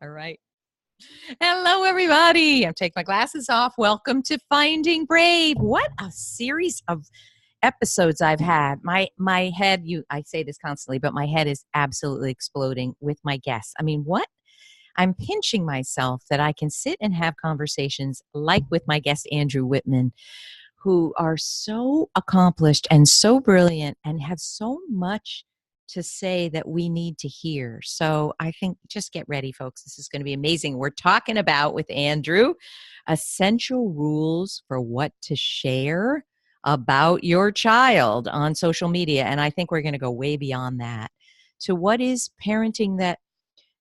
All right. Hello, everybody. I'm taking my glasses off. Welcome to Finding Brave. What a series of episodes I've had. My head, I say this constantly, but my head is absolutely exploding with my guests. I mean, what? I'm pinching myself that I can sit and have conversations like with my guest, Andrew Wittman, who are so accomplished and so brilliant and have so much to say that we need to hear. So I think just get ready, folks. This is going to be amazing. We're talking about with Andrew essential rules for what to share about your child on social media. And I think we're going to go way beyond that to what is parenting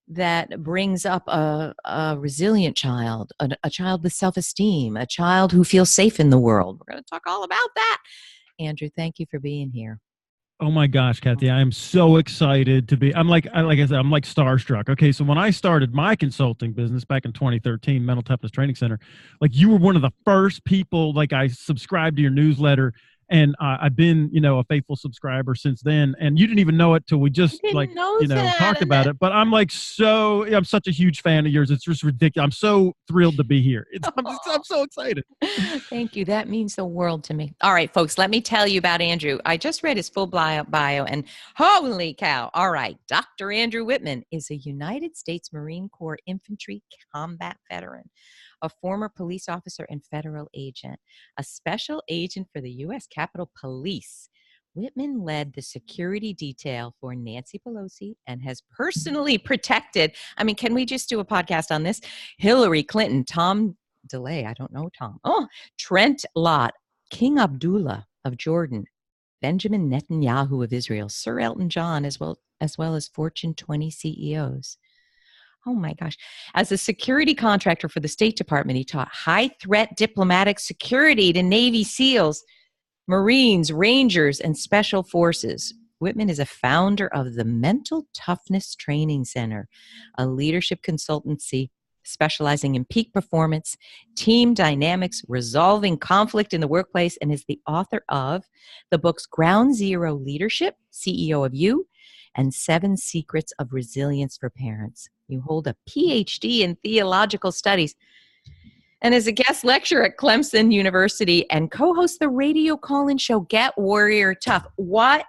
that brings up a resilient child, a child with self-esteem, a child who feels safe in the world. We're going to talk all about that. Andrew, thank you for being here. Oh my gosh, Kathy, I am so excited to be, like I said, I'm like starstruck. Okay. So when I started my consulting business back in 2013, Mental Toughness Training Center, like you were one of the first people, like I subscribed to your newsletter, and I've been, a faithful subscriber since then. And you didn't even know it till we just talked about it. But I'm I'm such a huge fan of yours. It's just ridiculous. I'm so thrilled to be here. I'm so excited. Thank you. That means the world to me. All right, folks, let me tell you about Andrew. I just read his full bio and holy cow. All right. Dr. Andrew Wittman is a United States Marine Corps infantry combat veteran, a former police officer and federal agent, a special agent for the U.S. Capitol Police. Whitman led the security detail for Nancy Pelosi and has personally protected, can we just do a podcast on this? Hillary Clinton, Tom DeLay, I don't know Tom. Oh, Trent Lott, King Abdullah of Jordan, Benjamin Netanyahu of Israel, Sir Elton John, as well as Fortune 20 CEOs. Oh my gosh. As a security contractor for the State Department, he taught high-threat diplomatic security to Navy SEALs, Marines, Rangers, and Special Forces. Whitman is a founder of the Mental Toughness Training Center, a leadership consultancy specializing in peak performance, team dynamics, resolving conflict in the workplace, and is the author of the books Ground Zero Leadership, CEO of You, and 7 Secrets of Resilience for Parents. You hold a Ph.D. in Theological Studies and is a guest lecturer at Clemson University and co-hosts the radio call-in show Get Warrior Tough. What?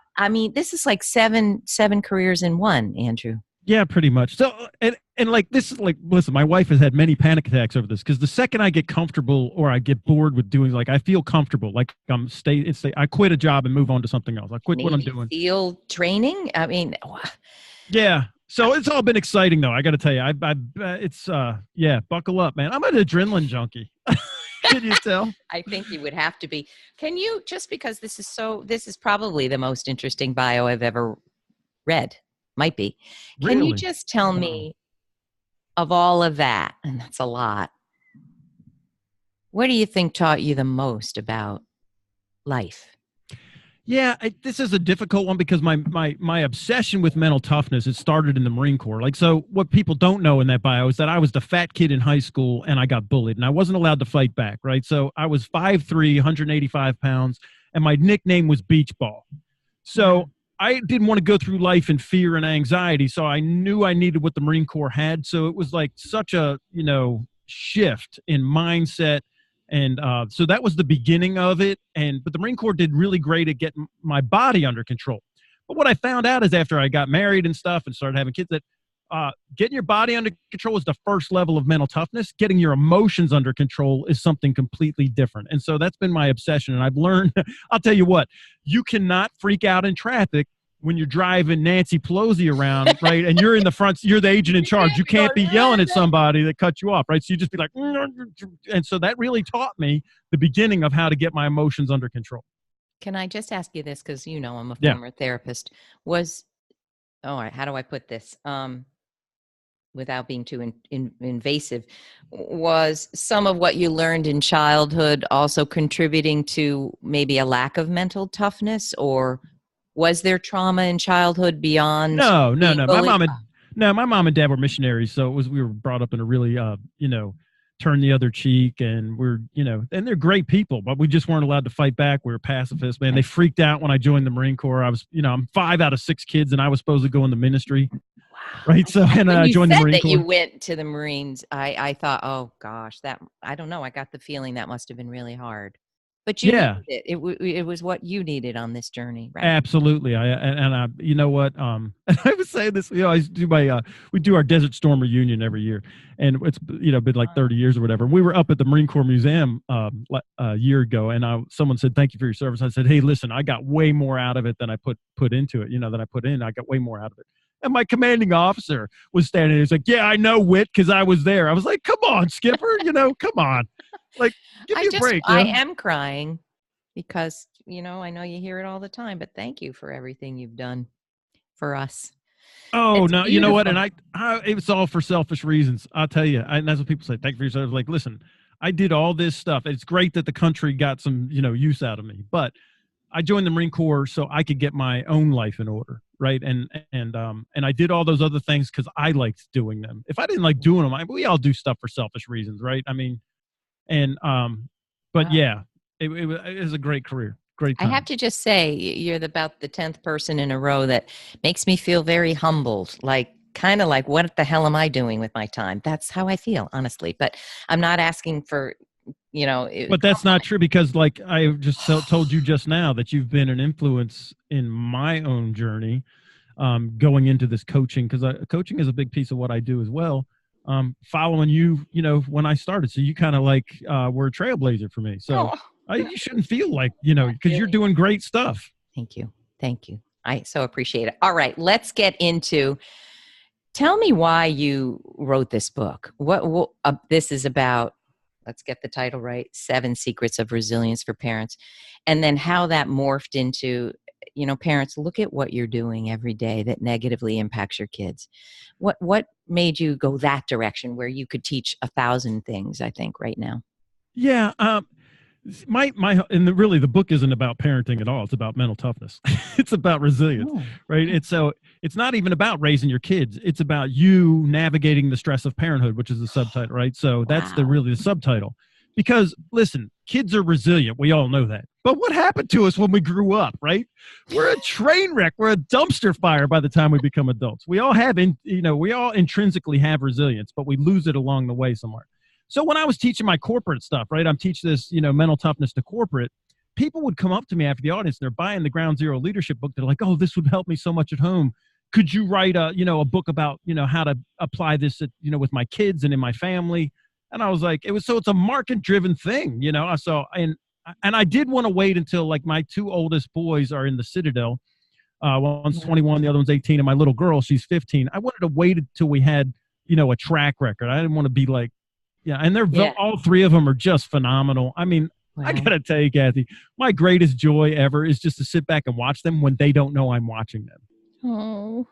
This is like seven careers in one, Andrew. Yeah, pretty much. So, and like this is like, listen, my wife has had many panic attacks over this because the second I get comfortable or I get bored with doing, I feel comfortable, like I quit a job and move on to something else. I quit what I'm doing. Field training? Yeah. So it's all been exciting though. I got to tell you, buckle up, man. I'm an adrenaline junkie. Can you tell? I think you would have to be. Can you, just because this is probably the most interesting bio I've ever read. Might be. Can Really? you just tell me of all of that, and that's a lot, what do you think taught you the most about life? Yeah, this is a difficult one because my obsession with mental toughness, it started in the Marine Corps. So what people don't know in that bio is that I was the fat kid in high school and I got bullied and I wasn't allowed to fight back, right? So I was 5'3", 185 pounds, and my nickname was Beach Ball. So I didn't want to go through life in fear and anxiety, so I knew I needed what the Marine Corps had. So it was like such a, shift in mindset. And so that was the beginning of it. But the Marine Corps did really great at getting my body under control. But what I found out is after I got married and stuff and started having kids that getting your body under control is the first level of mental toughness. Getting your emotions under control is something completely different. And so that's been my obsession. And I've learned, I'll tell you what, you cannot freak out in traffic when you're driving Nancy Pelosi around, right? And you're in the front, you're the agent in charge. You can't be yelling at somebody that cut you off, right? So you just be like, and so that really taught me the beginning of how to get my emotions under control. Can I just ask you this? Because, I'm a former therapist. All right, how do I put this? Without being too invasive, was some of what you learned in childhood also contributing to maybe a lack of mental toughness, or was there trauma in childhood beyond? No. My mom and dad were missionaries, so we were brought up in a really, turn the other cheek, and and they're great people, but we just weren't allowed to fight back. We were pacifists, man. They freaked out when I joined the Marine Corps. I was, I'm 5 out of 6 kids, and I was supposed to go in the ministry. right? So, and When I you joined the said Marine that you Corps. went to the Marines, I thought, oh gosh, that I don't know. I got the feeling that must have been really hard. But you Yeah, needed it. It was what you needed on this journny, right? absolutely. I, you know what? I was saying this. I do my we do our Desert Storm reunion every year, and it's been like 30 years or whatever. We were up at the Marine Corps Museum a year ago, and someone said, "Thank you for your service." I said, "Hey, listen, I got way more out of it than I put into it. Than I put in. I got way more out of it." And my commanding officer was standing there. He's like, "Yeah, I know, Whit, because I was there." I was like, "Come on, Skipper, come on, like, give me a break." I am crying because, I know you hear it all the time, but thank you for everything you've done for us. Oh It's no, you know what? And beautiful. it was all for selfish reasons. I'll tell you, and that's what people say. Thank you for your service. Like, listen, I did all this stuff. It's great that the country got some, use out of me, but I joined the Marine Corps so I could get my own life in order, right? And I did all those other things because I liked doing them. If I didn't like doing them, we all do stuff for selfish reasons, right? I mean, and but Wow. yeah, it was a great career, great I time. have to just say, you're about the 10th person in a row that makes me feel very humbled, kind of like, what the hell am I doing with my time? That's how I feel, honestly. But I'm not asking for, But that's not true, because like I just told you just now that you've been an influence in my own journey, going into this coaching, because coaching is a big piece of what I do as well. Following you, when I started, so you kind of like were a trailblazer for me. So you shouldn't feel like because you're doing great stuff. Thank you. Thank you. I so appreciate it. All right, let's get into. Tell me why you wrote this book. What this is about. Let's get the title right. 7 Secrets of Resilience for Parents. And then how that morphed into, parents, look at what you're doing every day that negatively impacts your kids. What made you go that direction where you could teach 1,000 things, I think, right now? Yeah. Really, the book isn't about parenting at all. It's about mental toughness. It's about resilience, right? It's not even about raising your kids. It's about you navigating the stress of parenthood, which is the subtitle, right? So that's really the subtitle. Because listen, kids are resilient. We all know that. But what happened to us when we grew up, right? We're a train wreck. We're a dumpster fire by the time we become adults. We all we all intrinsically have resilience, but we lose it along the way somewhere. So when I was teaching my corporate stuff, right, I'm teaching this, mental toughness to corporate, people would come up to me after the audience, and they're buying the Ground Zero leadership book. They're like, "Oh, this would help me so much at home. Could you write a book about, how to apply this, with my kids and in my family?" And I was like, it's a market driven thing, So, and I did want to wait until like my 2 oldest boys are in the Citadel. One's 21, the other one's 18, and my little girl, she's 15. I wanted to wait until we had, a track record. I didn't want to be like, yeah, and all 3 of them are just phenomenal. I mean, I gotta tell you, Kathy, my greatest joy ever is just to sit back and watch them when they don't know I'm watching them. Oh,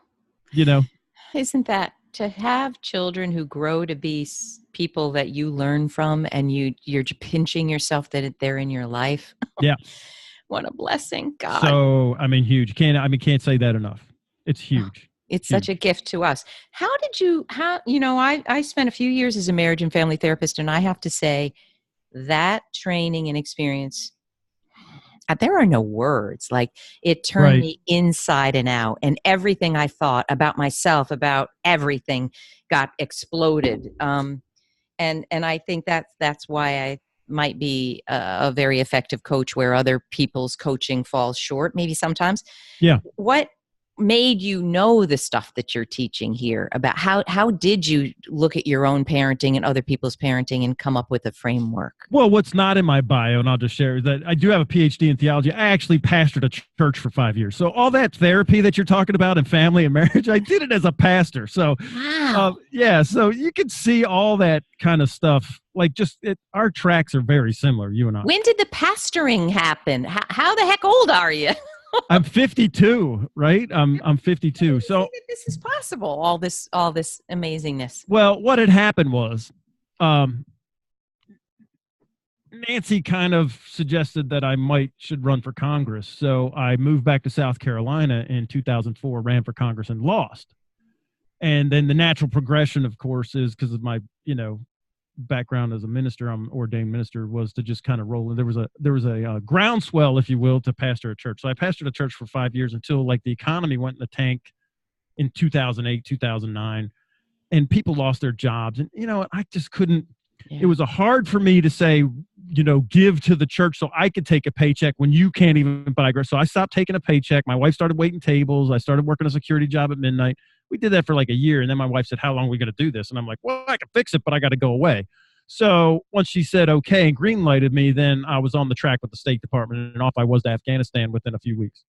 isn't that to have children who grow to be people that you learn from, and you're pinching yourself that they're in your life? Yeah. What a blessing, God. So, I mean, huge. Can't say that enough. It's huge. It's such a gift to us. I spent a few years as a marriage and family therapist, and I have to say that training and experience, there are no words. Like, it turned me inside and out, and everything I thought about myself, about everything, got exploded. And I think that's why I might be a very effective coach where other people's coaching falls short, maybe sometimes. Yeah. What made you know the stuff that you're teaching here about? How did you look at your own parenting and other people's parenting and come up with a framework? Well, what's not in my bio, and I'll just share, is that I do have a Ph.D. in theology. I actually pastored a church for 5 years. So all that therapy that you're talking about in family and marriage, I did it as a pastor. So so you can see all that kind of stuff. Like, our tracks are very similar, you and I. When did the pastoring happen? How the heck old are you? I'm 52, right? I'm 52. So this is possible. All this amazingness. Well, what had happened was, Nancy kind of suggested that I should run for Congress. So I moved back to South Carolina in 2004, ran for Congress and lost. And then the natural progression, of course, is because of my, background as a minister, I'm an ordained minister, was to just kind of roll. And there was a groundswell, if you will, to pastor a church. So I pastored a church for 5 years until like the economy went in the tank in 2008, 2009, and people lost their jobs. And, I just couldn't, it was hard for me to say, give to the church so I could take a paycheck when you can't even buy groceries. So I stopped taking a paycheck. My wife started waiting tables. I started working a security job at midnight. We did that for like a year. And then my wife said, how long are we going to do this? And I'm like, well, I can fix it, but I got to go away. So once she said, okay, and green lighted me, then I was on the track with the State Department, and off I was to Afghanistan within a few weeks.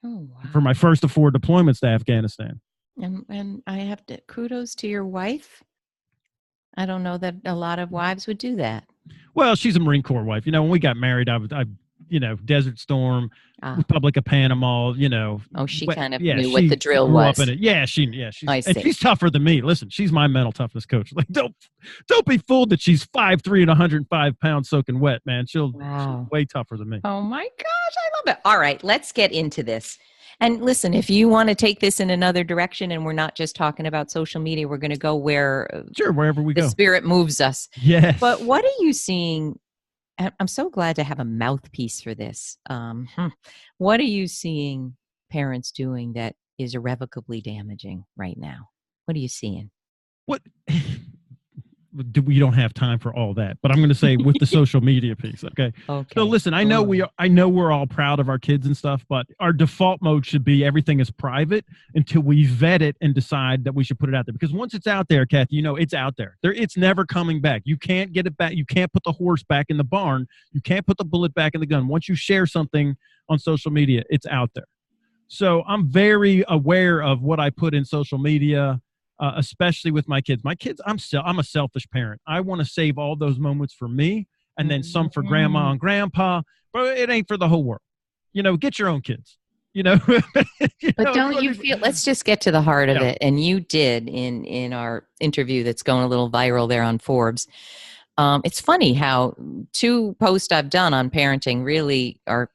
Oh, wow. For my first of 4 deployments to Afghanistan. And I have to, kudos to your wife. I don't know that a lot of wives would do that. Well, she's a Marine Corps wife. When we got married, I Desert Storm, Republic of Panama, Oh, she kind of knew she what the drill grew was. Up in it. Yeah, she's tougher than me. Listen, she's my mental toughness coach. Like, don't be fooled that she's 5'3" and 105 pounds soaking wet, man. She's way tougher than me. Oh my gosh, I love it. All right, let's get into this. And listen, if you want to take this in another direction, and we're not just talking about social media, we're going to go wherever we go. The Spirit moves us. Yes. But what are you seeing? I'm so glad to have a mouthpiece for this. What are you seeing parents doing that is irrevocably damaging right now? What are you seeing? What? We don't have time for all that, but I'm going to say with the social media piece. Okay. So listen, I know we're all proud of our kids and stuff, but our default mode should be everything is private until we vet it and decide that we should put it out there. Because once it's out there, Kathy, it's out there. It's never coming back. You can't get it back. You can't put the horse back in the barn. You can't put the bullet back in the gun. Once you share something on social media, it's out there. So I'm very aware of what I put in social media. Especially with my kids. I'm a selfish parent. I want to save all those moments for me, and then some for grandma and grandpa, but it ain't for the whole world. Get your own kids. But don't you feel? Let's just get to the heart of it. And you did in our interview that's going a little viral there on Forbes. It's funny how 2 posts I've done on parenting really are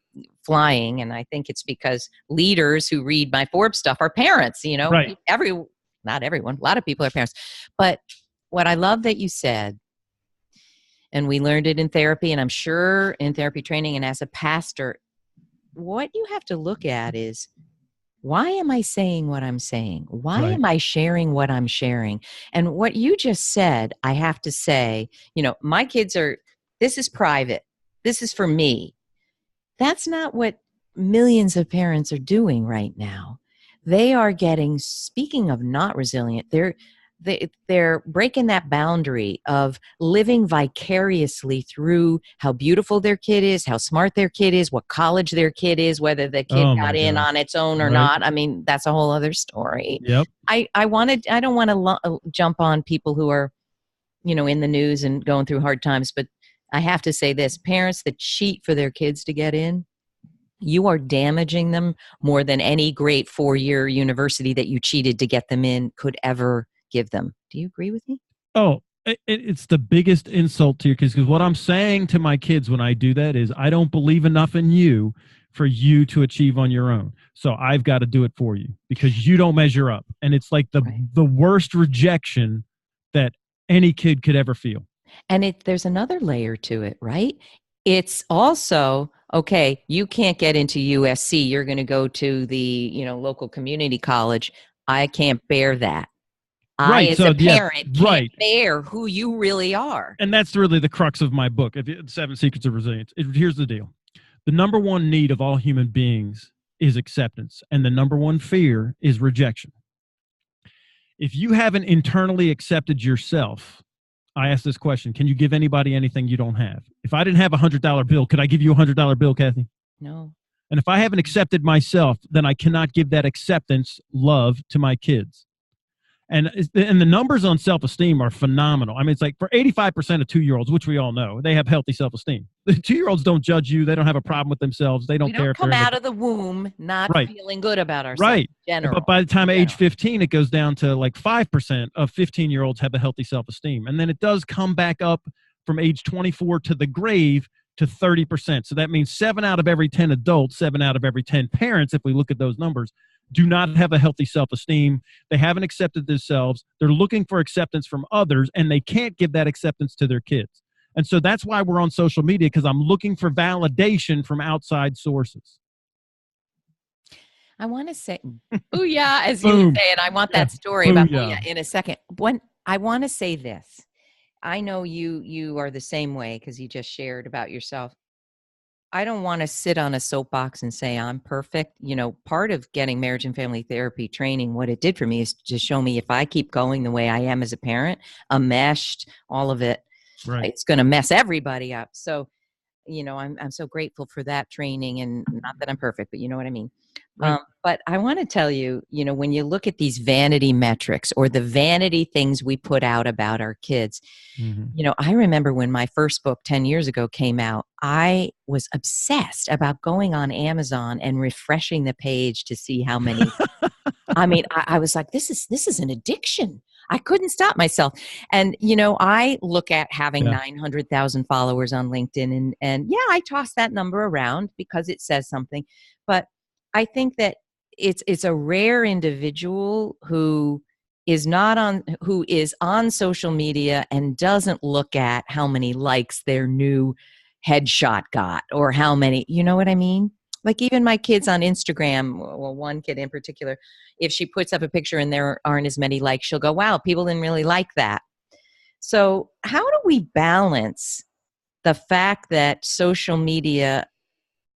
flying, and I think it's because leaders who read my Forbes stuff are parents. Right. Not everyone, a lot of people are parents. But what I love that you said, and we learned it in therapy, and I'm sure in therapy training and as a pastor, what you have to look at is, why am I saying what I'm saying? Why am I sharing what I'm sharing? And what you just said, I have to say, my kids this is private. This is for me. That's not what millions of parents are doing right now. They are getting, speaking of not resilient, they're breaking that boundary of living vicariously through how beautiful their kid is, how smart their kid is, what college their kid is, whether the kid got in on its own or not. I mean, that's a whole other story. Yep. I don't want to jump on people who are, in the news and going through hard times, but I have to say this: parents that cheat for their kids to get in, you are damaging them more than any great 4-year university that you cheated to get them in could ever give them. Do you agree with me? Oh, it's the biggest insult to your kids, because what I'm saying to my kids when I do that is, I don't believe enough in you for you to achieve on your own. So I've got to do it for you because you don't measure up. And it's like the worst rejection that any kid could ever feel. And there's another layer to it, right? It's also, okay, you can't get into USC. You're going to go to the, local community college. I can't bear that. I, as a parent, can't bear who you really are. And that's really the crux of my book, 7 Secrets of Resilience. Here's the deal. The number one need of all human beings is acceptance. And the number one fear is rejection. If you haven't internally accepted yourself, I ask this question: can you give anybody anything you don't have? If I didn't have a $100 bill, could I give you a $100 bill, Kathy? No. And if I haven't accepted myself, then I cannot give that acceptance, love to my kids. And the numbers on self-esteem are phenomenal. I mean, it's like for 85% of 2-year-olds, which we all know, they have healthy self-esteem. The 2-year-olds don't judge you. They don't have a problem with themselves. They don't care. We don't come out of the womb not feeling good about ourselves. Right. General. But by the time of age 15, it goes down to like 5% of 15-year-olds have a healthy self-esteem. And then it does come back up from age 24 to the grave to 30%. So that means 7 out of every 10 adults, 7 out of every 10 parents, if we look at those numbers, do not have a healthy self-esteem. They haven't accepted themselves. They're looking for acceptance from others, and they can't give that acceptance to their kids. And so that's why we're on social media, because I'm looking for validation from outside sources. I want to say booyah, as you would Boom. say, and I want Yeah. that story about Booyah. booyah in a second. When I want to say this, I know you are the same way because you just shared about yourself. I don't want to sit on a soapbox and say I'm perfect. You know, part of getting marriage and family therapy training, what it did for me is to show me if I keep going the way I am as a parent, enmeshed, all of it, Right. it's going to mess everybody up. So, you know, I'm so grateful for that training, and not that I'm perfect, but you know what I mean. Right. But I want to tell you, you know, when you look at these vanity metrics or the vanity things we put out about our kids, Mm-hmm. you know, I remember when my first book 10 years ago came out, I was obsessed about going on Amazon and refreshing the page to see how many. I mean, I was like, this is an addiction. I couldn't stop myself. And, you know, I look at having Yeah. 900,000 followers on LinkedIn, and yeah, I toss that number around because it says something. But I think that it's a rare individual who who is on social media and doesn't look at how many likes their new headshot got, or how many, you know what I mean? Like even my kids on Instagram, well, one kid in particular, if she puts up a picture and there aren't as many likes, she'll go, wow, people didn't really like that. So how do we balance the fact that social media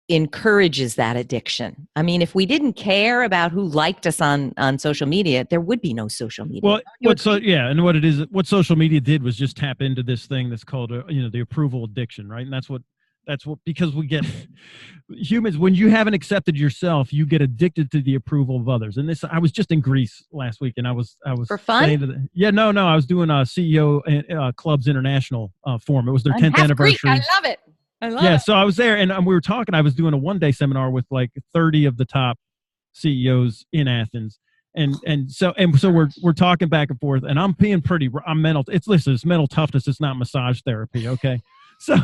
encourages that addiction? I mean, if we didn't care about who liked us on social media, there would be no social media. Well, and what it is, what social media did was just tap into this thing that's called, the approval addiction, right? And that's what, because we get humans, when you haven't accepted yourself, you get addicted to the approval of others. And this, I was just in Greece last week, and I was For fun? saying no, I was doing a CEO Clubs International forum. It was their 10th Half anniversary. Greek. I love it. So I was there, and we were talking. I was doing a one-day seminar with like 30 of the top CEOs in Athens. And so we're talking back and forth, and I'm mental. It's mental toughness. It's not massage therapy. Okay. So,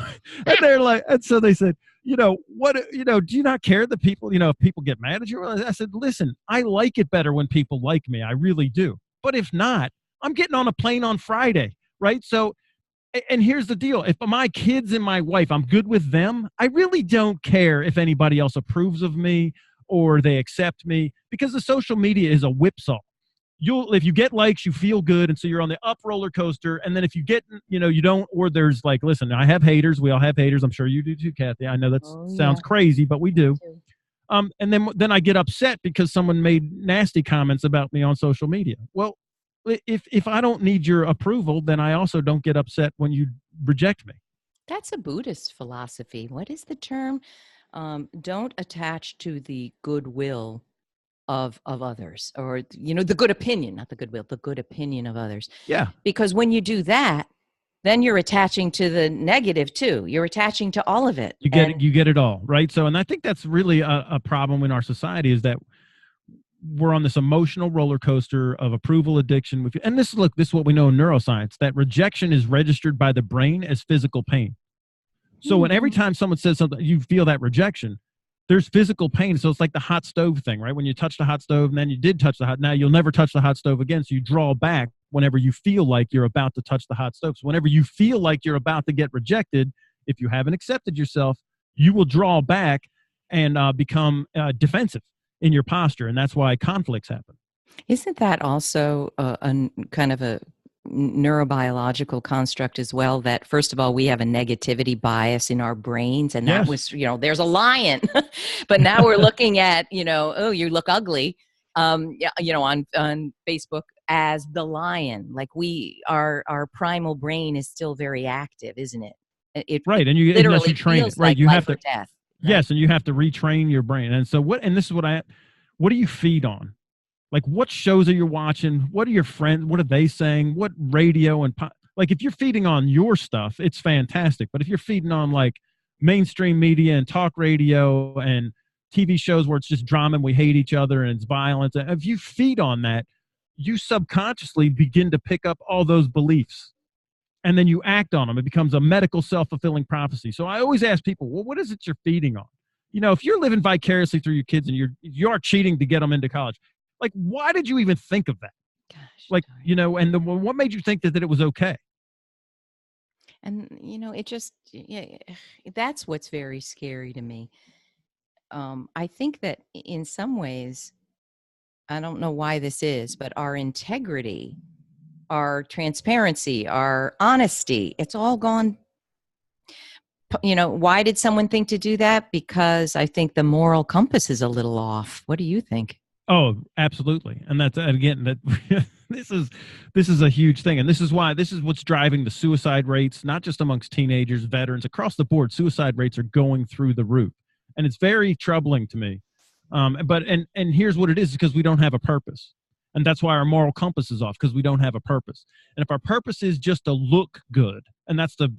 and they're like, and so they said, do you not care that people, if people get mad at you? I said, listen, I like it better when people like me. I really do. But if not, I'm getting on a plane on Friday. Right. So, and here's the deal. If my kids and my wife, I'm good with them, I really don't care if anybody else approves of me or they accept me, because the social media is a whipsaw. If you get likes, you feel good, and so you're on the up roller coaster. And then if you get, you don't, or there's like, listen, I have haters. We all have haters. I'm sure you do too, Kathy. I know that sounds crazy, but we do. And then I get upset because someone made nasty comments about me on social media. Well, if I don't need your approval, then I also don't get upset when you reject me. That's a Buddhist philosophy. What is the term? Don't attach to the goodwill of others, or the good opinion, not the goodwill, the good opinion of others. Yeah. Because when you do that, then you're attaching to the negative too. You're attaching to all of it. You get it all, right? So, and I think that's really a problem in our society, is that we're on this emotional roller coaster of approval addiction. And this is what we know in neuroscience, that rejection is registered by the brain as physical pain. So when every time someone says something, you feel that rejection, there's physical pain. So it's like the hot stove thing, right? When you touch the hot stove and then you did touch now you'll never touch the hot stove again. So you draw back whenever you feel like you're about to touch the hot stove. So whenever you feel like you're about to get rejected, if you haven't accepted yourself, you will draw back and become defensive in your posture. And that's why conflicts happen. Isn't that also a kind of a neurobiological construct as well, that first of all, we have a negativity bias in our brains, and that was, there's a lion, but now we're looking at, oh, you look ugly, on Facebook as the lion. Like our primal brain is still very active, isn't it? Right. And you literally train it, right? Like you have to, or death. Right? Yes. And you have to retrain your brain. And so what do you feed on? Like, what shows are you watching? What are your friends? What are they saying? What radio like, if you're feeding on your stuff, it's fantastic. But if you're feeding on like mainstream media and talk radio and TV shows where it's just drama and we hate each other and it's violence, if you feed on that, you subconsciously begin to pick up all those beliefs, and then you act on them. It becomes a medical self-fulfilling prophecy. So I always ask people, well, what is it you're feeding on? If you're living vicariously through your kids and you're cheating to get them into college, like, why did you even think of that? Gosh, like, and what made you think that it was okay? And, it just, that's what's very scary to me. I think that in some ways, I don't know why this is, but our integrity, our transparency, our honesty, it's all gone. Why did someone think to do that? Because I think the moral compass is a little off. What do you think? Oh, absolutely. And that's, again, that this is a huge thing. And this is what's driving the suicide rates, not just amongst teenagers, veterans, across the board. Suicide rates are going through the roof. And it's very troubling to me. But here's what it is, because we don't have a purpose. And that's why our moral compass is off, because we don't have a purpose. And if our purpose is just to look good, and that's the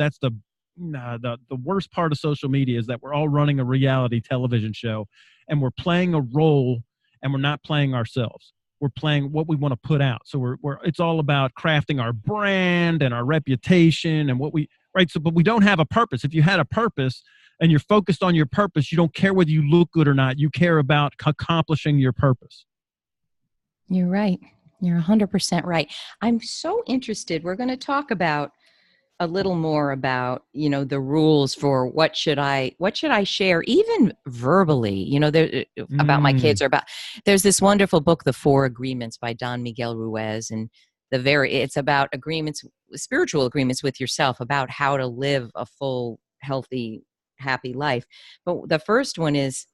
worst part of social media, is that we're all running a reality television show, and we're playing a role, and we're not playing ourselves. We're playing what we want to put out. So it's all about crafting our brand and our reputation and right. So, but we don't have a purpose. If you had a purpose and you're focused on your purpose, you don't care whether you look good or not. You care about accomplishing your purpose. You're right. You're 100% right. I'm so interested. We're going to talk about a little more about, the rules for what should I share, even verbally, about my kids, or there's this wonderful book, The Four Agreements by Don Miguel Ruiz. And it's about spiritual agreements with yourself about how to live a full, healthy, happy life. But the first one is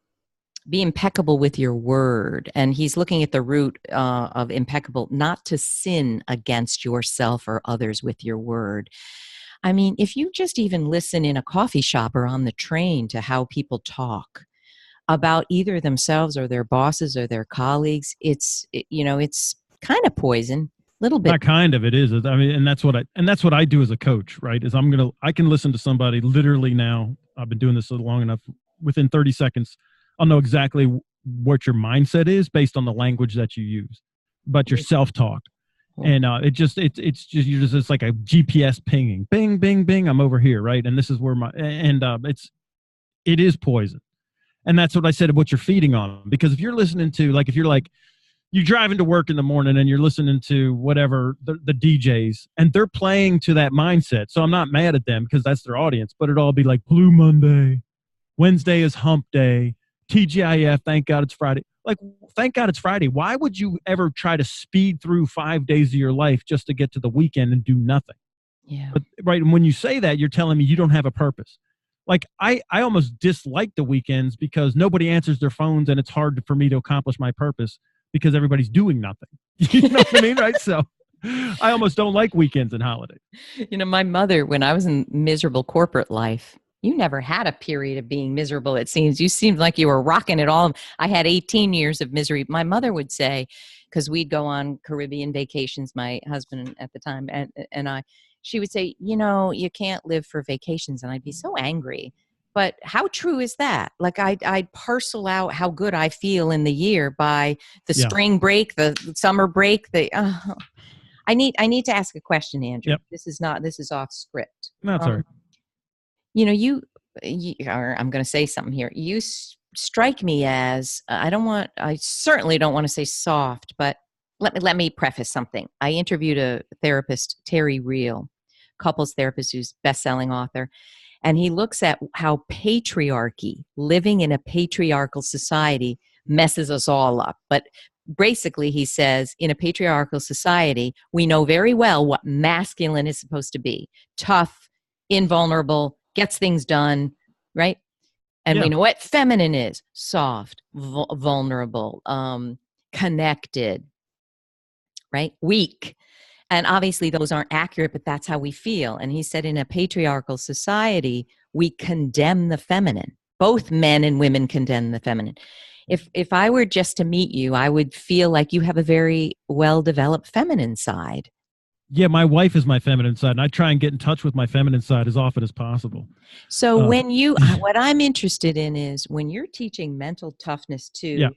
be impeccable with your word. And he's looking at the root of impeccable, not to sin against yourself or others with your word. I mean, if you just even listen in a coffee shop or on the train to how people talk about either themselves or their bosses or their colleagues, it's kind of poison. Little bit. Not kind of, it is. I mean, and that's what I do as a coach, right? Is I can listen to somebody literally now. I've been doing this long enough. Within 30 seconds, I'll know exactly what your mindset is based on the language that you use, but your self-talk. And it's like a GPS pinging, bing, bing, bing. I'm over here, right? And this is where it is poison. And that's what I said, what you're feeding on. Because if you're listening to, you're driving to work in the morning and you're listening to whatever the DJs, and they're playing to that mindset. So I'm not mad at them because that's their audience, but it'll all be like Blue Monday, Wednesday is hump day, TGIF, thank God it's Friday. Like, thank God it's Friday. Why would you ever try to speed through 5 days of your life just to get to the weekend and do nothing? Yeah. But, right. And when you say that, you're telling me you don't have a purpose. Like, I almost dislike the weekends because nobody answers their phones and it's hard for me to accomplish my purpose because everybody's doing nothing. You know what I mean? Right. So I almost don't like weekends and holidays. My mother, when I was in miserable corporate life, you never had a period of being miserable, it seems. You seemed like you were rocking it all. I had 18 years of misery. My mother would say, because we'd go on Caribbean vacations, my husband at the time, and I, she would say, you can't live for vacations. And I'd be so angry. But how true is that? Like, I'd parcel out how good I feel in the year by the spring break, the summer break. I need to ask a question, Andrew. Yep. This is off script. That's all right. You or I'm going to say something here. You strike me as, I certainly don't want to say soft, but let me preface something. I interviewed a therapist, Terry Real, couples therapist who's best-selling author, and he looks at how patriarchy, living in a patriarchal society, messes us all up. But basically, he says, in a patriarchal society, we know very well what masculine is supposed to be: tough, invulnerable, gets things done, right? And we know what feminine is: soft, vulnerable, connected, right? Weak. And obviously those aren't accurate, but that's how we feel. And he said in a patriarchal society, we condemn the feminine. Both men and women condemn the feminine. If I were just to meet you, I would feel like you have a very well-developed feminine side. Yeah, my wife is my feminine side, and I try and get in touch with my feminine side as often as possible. So what I'm interested in is when you're teaching mental toughness to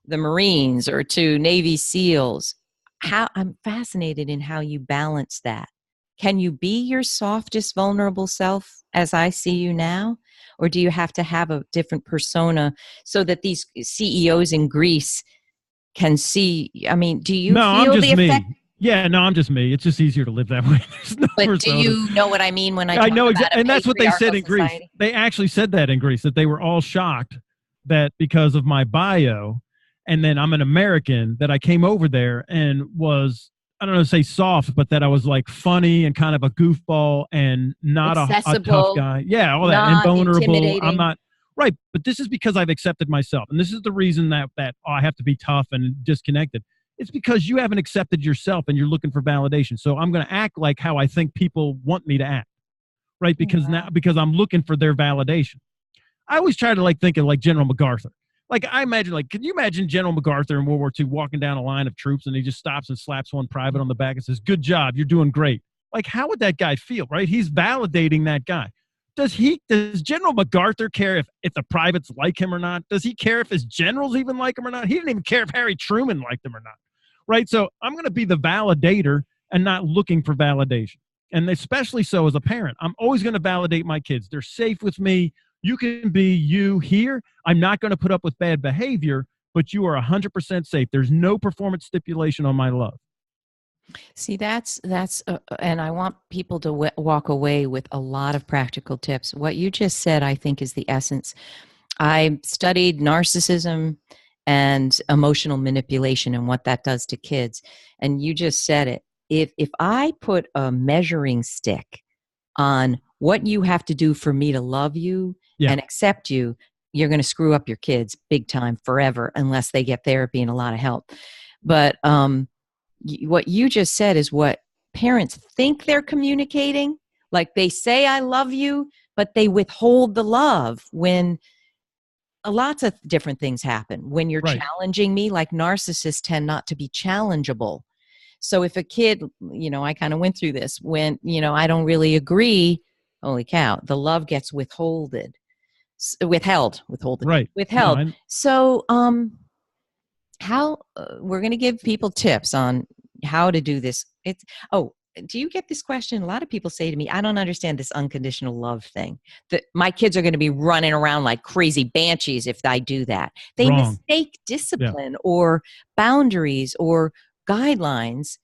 the Marines or to Navy SEALs, I'm fascinated in how you balance that. Can you be your softest, vulnerable self as I see you now? Or do you have to have a different persona so that these CEOs in Greece can see? I mean, do you feel the effect? Yeah, no, I'm just me. It's just easier to live that way. But do you know what I mean when I know exactly, and that's what they said in society? Greece. They actually said that in Greece, that they were all shocked that because of my bio, and then I'm an American, that I came over there and was, I don't know, say soft, but that I was like funny and kind of a goofball and not a tough Accessible, guy. Yeah, all that. And not vulnerable. I'm intimidating. not. Right. But this is because I've accepted myself. And this is the reason that I have to be tough and disconnected. It's because you haven't accepted yourself and you're looking for validation. So I'm going to act like how I think people want me to act. Right. Because because I'm looking for their validation. I always try to like think of like General MacArthur. Like I imagine, like, can you imagine General MacArthur in World War II walking down a line of troops and he just stops and slaps one private on the back and says, "Good job, you're doing great." Like, how would that guy feel, right? He's validating that guy. Does General MacArthur care if the privates like him or not? Does he care if his generals even like him or not? He didn't even care if Harry Truman liked him or not, right? So I'm going to be the validator and not looking for validation. And especially so as a parent, I'm always going to validate my kids. They're safe with me. You can be you here. I'm not going to put up with bad behavior, but you are 100% safe. There's no performance stipulation on my love. See, that's and I want people to walk away with a lot of practical tips. What you just said, I think, is the essence. I studied narcissism and emotional manipulation and what that does to kids. And you just said it. If I put a measuring stick on what you have to do for me to love you and accept you, you're going to screw up your kids big time forever unless they get therapy and a lot of help. But what you just said is what parents think they're communicating. Like they say, "I love you," but they withhold the love when lots of different things happen. When you're challenging me, like narcissists tend not to be challengeable. So if a kid, I kind of went through this when, I don't really agree, holy cow, the love gets withheld. Right. No, So, how we're going to give people tips on how to do this. Do you get this question? A lot of people say to me, "I don't understand this unconditional love thing. That my kids are going to be running around like crazy banshees if I do that." They mistake discipline or boundaries or guidelines.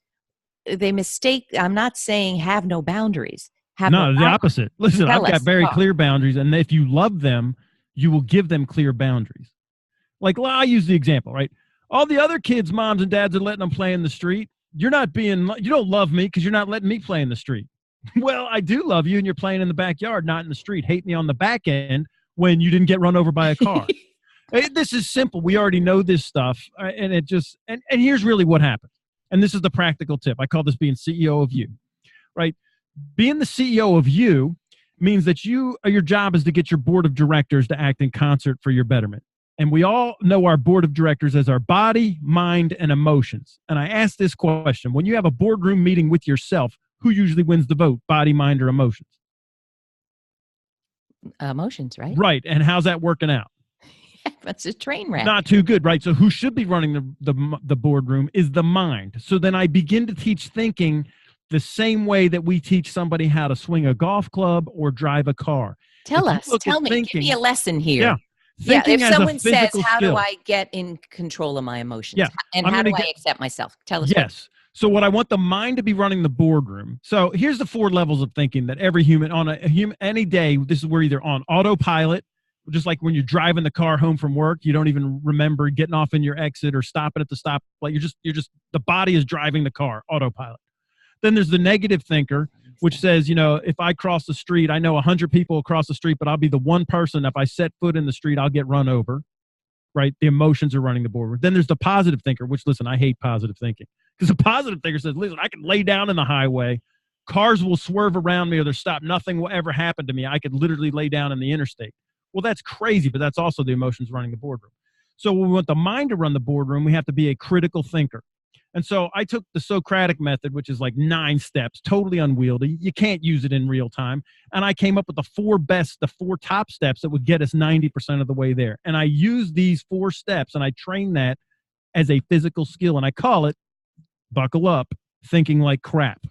They mistake. I'm not saying have no boundaries. No, the opposite. Listen, I've got very clear boundaries, and if you love them, you will give them clear boundaries. Like, I use the example, right? All the other kids' moms and dads are letting them play in the street. You don't love me because you're not letting me play in the street. Well, I do love you, and you're playing in the backyard, not in the street. Hate me on the back end when you didn't get run over by a car. This is simple. We already know this stuff, and it just and here's really what happens. And this is the practical tip. I call this being CEO of you, right? Being the CEO of you means that your job is to get your board of directors to act in concert for your betterment. And we all know our board of directors as our body, mind, and emotions. And I ask this question: when you have a boardroom meeting with yourself, who usually wins the vote, body, mind, or emotions? Emotions, right? Right. And how's that working out? That's a train wreck. Not too good, right? So who should be running the boardroom is the mind. So then I begin to teach thinking the same way that we teach somebody how to swing a golf club or drive a car. Tell me, give me a lesson here. If someone says, "How do I get in control of my emotions?" Yeah. And how do I accept myself? Tell us. Yes. So what I want the mind to be running the boardroom. So here's the 4 levels of thinking that every human on any day, this is where either on autopilot, just like when you're driving the car home from work, you don't even remember getting off in your exit or stopping at the stoplight. You're just the body is driving the car, autopilot. Then there's the negative thinker, which says, if I cross the street, I know 100 people across the street, but I'll be the one person. If I set foot in the street, I'll get run over, right? The emotions are running the board. Then there's the positive thinker, which, listen, I hate positive thinking because the positive thinker says, listen, I can lay down in the highway. Cars will swerve around me or they'll stop. Nothing will ever happen to me. I could literally lay down in the interstate. Well, that's crazy, but that's also the emotions running the boardroom. So when we want the mind to run the boardroom, we have to be a critical thinker. And so I took the Socratic method, which is like 9 steps, totally unwieldy. You can't use it in real time. And I came up with the 4 top steps that would get us 90% of the way there. And I use these 4 steps and I train that as a physical skill. And I call it, buckle up, thinking like crap.